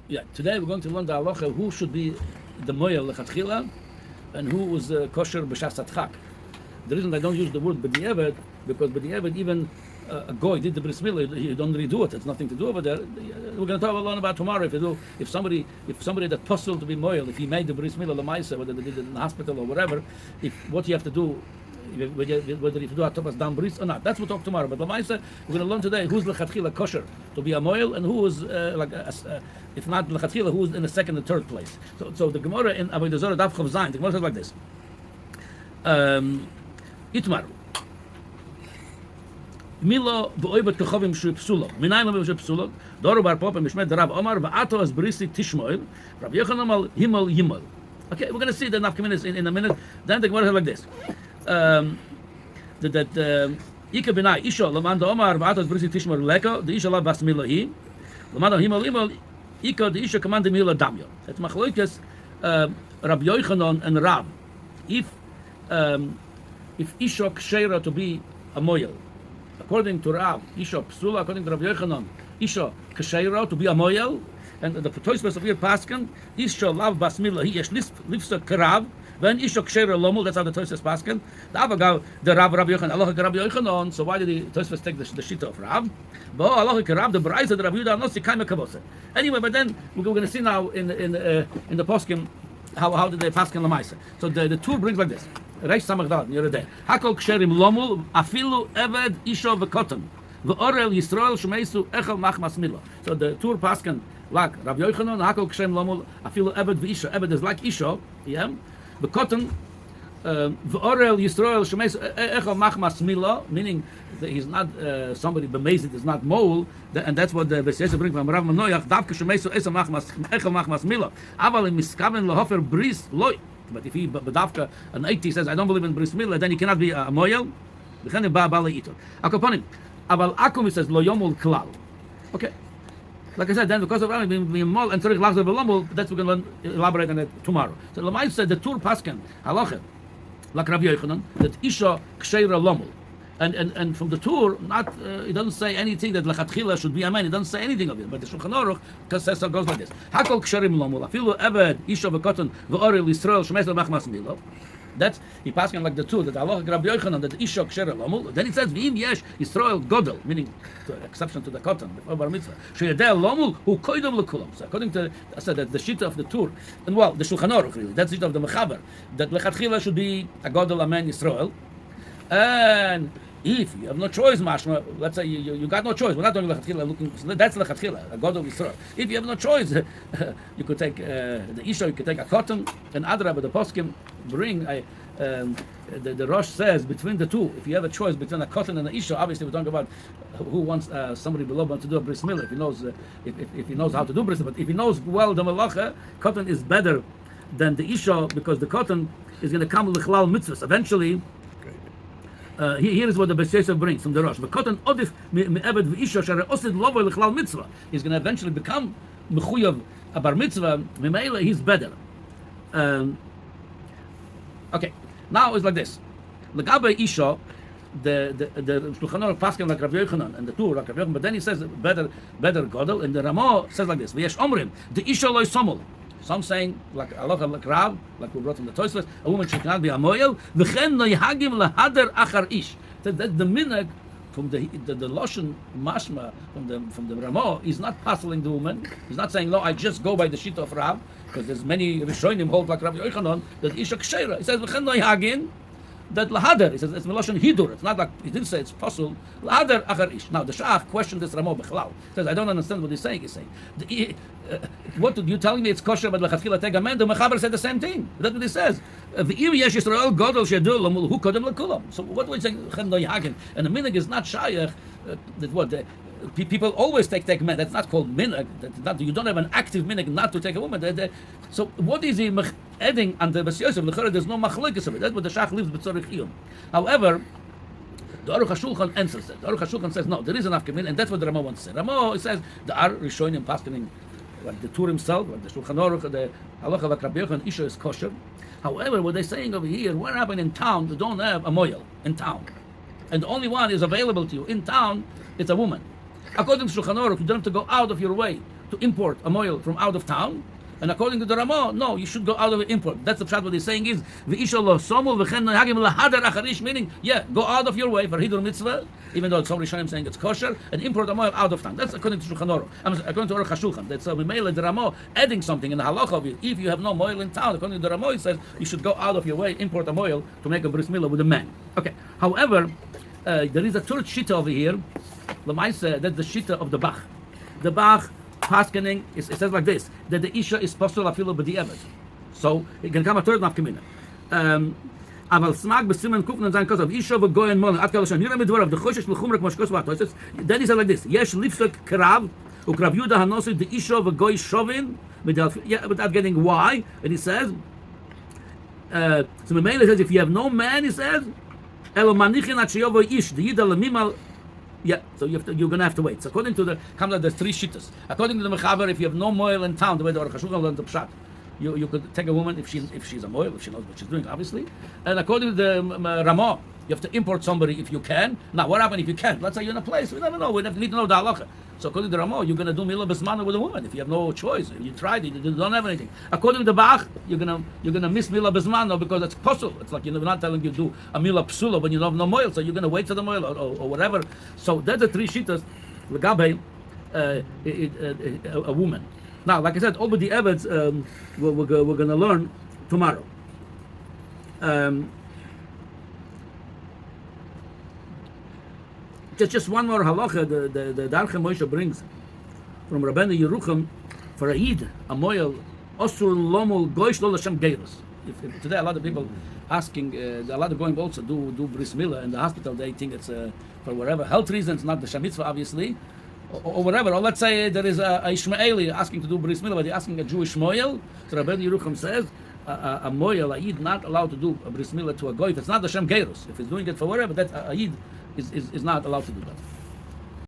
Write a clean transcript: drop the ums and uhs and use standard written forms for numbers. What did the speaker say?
Yeah, today we're going to learn the halacha who should be the mohel lechatchila and who was kosher b'shas adchak. The reason I don't use the word b'diavad because b'diavad even a goy did the bris milah, you don't redo it. It's nothing to do over there. We're going to talk a lot about tomorrow. If somebody that possible to be mohel, if he made the bris milah lemaisa, whether they did it in the hospital or whatever, if what you have to do. Whether if you do atapas dam bris or not, that's what we'll talk tomorrow. But lemaisa, we're going to learn today who's lechatchila kosher to be a mohel and who is if not lechatchila, who's in the second and third place. So the Gemara in Avodah Zarah Daf Chav Zayin, the Gemara says like this: Itmar Milo beoibet kachavim shepsulot minayim shepsulot Doru bar Papa Mishmet Rav Omar va'ato as brisi tishmoel Rav Yochanan mal himal yimal. Okay, we're going to see the nafkaminas in a minute. Then the Gemara says like this. That Ika Benai Isha Lamanda Omar Va'atas Brisi Tishmar Leka, the Isha La Bas Milahi, Lamanda Himal Imal, Ika the Isha Command Mila Damya. That's Machloikas Rabbi Yochanan and Rav. If Isha Kshera to be a mohel, according to Rav, Isha Psula, according to Rabbi Yochanan, Isha Kshera to be a mohel, and the Toysbas of your Paskan, Isha Lav Bas Milahi, Yesh Lifsa Karav. When Ishok Sheira Lomul, that's how the Tosfos Paskin. The Avagav, the Rav Yochanan, Allah Rabbi Yochanan. So why did the Tosfos take the shita of Rav? But Allah Rav, the Baraisa, the Rav Yudah, not Sikaima Kavose. Anyway, but then we're going to see now in the Poskim how did they Paskin Lamaisa. So the tour brings like this. Reish Samach Dal, you're there. Hakol Ksherim Lomul, Afilu Eved Isho Vekotan, Ve'orel Yisrael Shemeisu Echel Machmas Milo. So the tour Paskin like Rav Yochanan, Hakol Ksherim Lomul, Afilu Eved Ve'isha. Eved is like Isho, yeah. The cotton, v'orel Yisrael shemeis echol machmas mila, meaning that he's not somebody b'mezid is not mohel, and that's what the B'seisa brings from Rav Manoach. Davka shemeis echol machmas mila. Aval miskaven lahofer bris loy. But if he b'davka an 80 says I don't believe in bris mila, then he cannot be a mohel. V'chene ba bala ito. Akoponim. Aval akum he says lo yomul klal. Okay. Like I said, then because of being mol and tzarich lachzor v'lomul, that's we're going to elaborate on it tomorrow. So Lamai said the Tur Paskan halacha, like Rabbi Yochanan, that Isha ksheira lomul, and from the Tur, not it doesn't say anything that lechatchila should be a man. It doesn't say anything of it. But the Shulchan Aruch says goes like this: Hakol ksherim lomul, afilu eved Isha v'koton v'orel Yisrael shemesel machmas milo. That's he passing like the two that Allah Rabbi Yochanan that Isha Ksher Lomul. Then it says V'im Yesh Yisrael Godel, meaning exception to the cotton before Bar Mitzvah. Sheyadeh Lomul who koydom lekulam. So according to I said that the shita of the Tur and well the Shulchan Aruch really that's the shita of the Mechaber that lechatchila should be a Godel Amen Yisrael, and if you have no choice, mashma, let's say you got no choice. We're not doing lechatchila looking. That's lechatchila, a Godel Yisrael. If you have no choice, you could take the Isha, you could take a cotton, and Adra, but the poskim bring the Rosh says between the two, if you have a choice between a cotton and an Isha, obviously we're talking about who wants somebody below wants to do a bris milah. If he knows if he knows how to do bris, but if he knows well the malacha, cotton is better than the Isha because the cotton is going to come l'chlal mitzvahs eventually. Here is what the B'seisa brings from the Rosh. The cotton odif me'eved v'isha share osid lovo l'chlal mitzvah. He's going to eventually become mechuyav a bar mitzvah. Memeila, he's better. Okay, now it's like this. L'gabe isha, the Shulchan Aruch paskin like Rabbi Yochanan and the two like Rabbi Yochanan, but then he says better godel, and the Ramah says like this: V'yesh omrim the isha loy somol. Some saying like Allah like Rav, like we brought from the Tosfos, a woman should not be a mohel. V'chen no yihagim lahader achar ish. That's the minhag from the lashon mashma from the Ramah. He's not puzzling the woman. He's not saying no. I just go by the shita of Rav because there's many Rishonim hold like Rabbi Yochanan that isha ksheira. He says v'chen no yihagim. That lahader, he says it's melashon hidur. It's not like he didn't say it's possible. Lahader achar ish. Now the Shach questioned this Ramah b'chalal. He says I don't understand what he's saying. He's saying, what you telling me it's kosher, but lechatchila take a man? The Mechaber said the same thing. That's what he says. V'im yesh Yisrael godol shedur lamul hu kodem lekulam. So what do we say? Chen lo yihagin. And the minhag is not shayach. That what people always take men. That's not called minhag. Not, you don't have an active minhag not to take a woman. So what is he adding under Bas Yosef? There's no machlokes of it. That's what the Shach leaves b'tzorich iyum. However, the Aruch HaShulchan answers that. The Aruch HaShulchan says no, there is an afkamin, and that's what the Ramah wants to say. Ramah says the Ar Rishonim paskening like the Tur himself, like the Shulchan Aruch, the Halacha like Rabbi Yochanan, Isha is kosher. However, what they're saying over here, what happened in town? They don't have a mohel in town, and the only one is available to you in town. It's a woman. According to Shulchan Aruch, you don't have to go out of your way to import a mohel from out of town. And according to the Ramah, no, you should go out of the import. That's the pshat. What he's saying is, meaning, yeah, go out of your way for hidur mitzvah, even though some Rishonim saying it's kosher, and import a mohel out of town. That's according to Shulchan Aruch. According to Aruch HaShulchan. That's the Ramah adding something in the halacha of it. If you have no mohel in town, according to the Ramah, it says you should go out of your way, import a mohel to make a bris milah with a man. Okay. However, there is a third shita over here. Lamaisa, that's the shita of the Bach. The Bach paskening, it says like this, that the isha is possible afilu b'di'evet. So it can come a third nafkamina. Aval smag b'simen kufnan zayin kosav isha v'goyen molin at kaloshan yira midvarav d'choshesh l'chumra k'mashkos v'atosis. Then he says like this, yesh lifsek karav u'krav yuda hanosi the isha v'goy shovin without getting why. And he says, so Memele says, if you have no man, he says, elo manichin at sheyovo ish the yida l'mimal. Yeah, so you're going to have to wait. So according to the Kamla, there's three shittas. According to the Mechaber, if you have no mohel in town, the way the Aruch HaShulchan learned the pshat, you could take a woman if she's a mohel, if she knows what she's doing, obviously. And according to the Ramah, you have to import somebody if you can. Now, what happens if you can't? Let's say you're in a place, we never know. We need to know the halacha. So according to the Ramah, you're going to do milah b'zmana with a woman if you have no choice. You tried it, you don't have anything. According to the Bach, you're gonna miss milah b'zmana because it's possible. It's like you're not telling you to do a milah psula when you have no mohel, so you're going to wait for the mohel or whatever. So that's the three shittas. L'gabe a woman. Now, like I said, over the evidence we're going to learn tomorrow. Just one more halacha the Darche Moshe brings from Rabbeinu Yerucham for a Yid, a moyel, osur lomul goish lo l'shem geirus. Today a lot of people asking, a lot of going also do bris milah in the hospital. They think it's for whatever health reasons, not the Shem Mitzvah obviously, or whatever. Or let's say there is a Ishmaeli asking to do bris milah, but they're asking a Jewish moyel. So Rabbeinu Yerucham says a moyel, a Yid, not allowed to do a bris milah to a goy if it's not the Shem geirus. If he's doing it for whatever, that a Yid is not allowed to do that.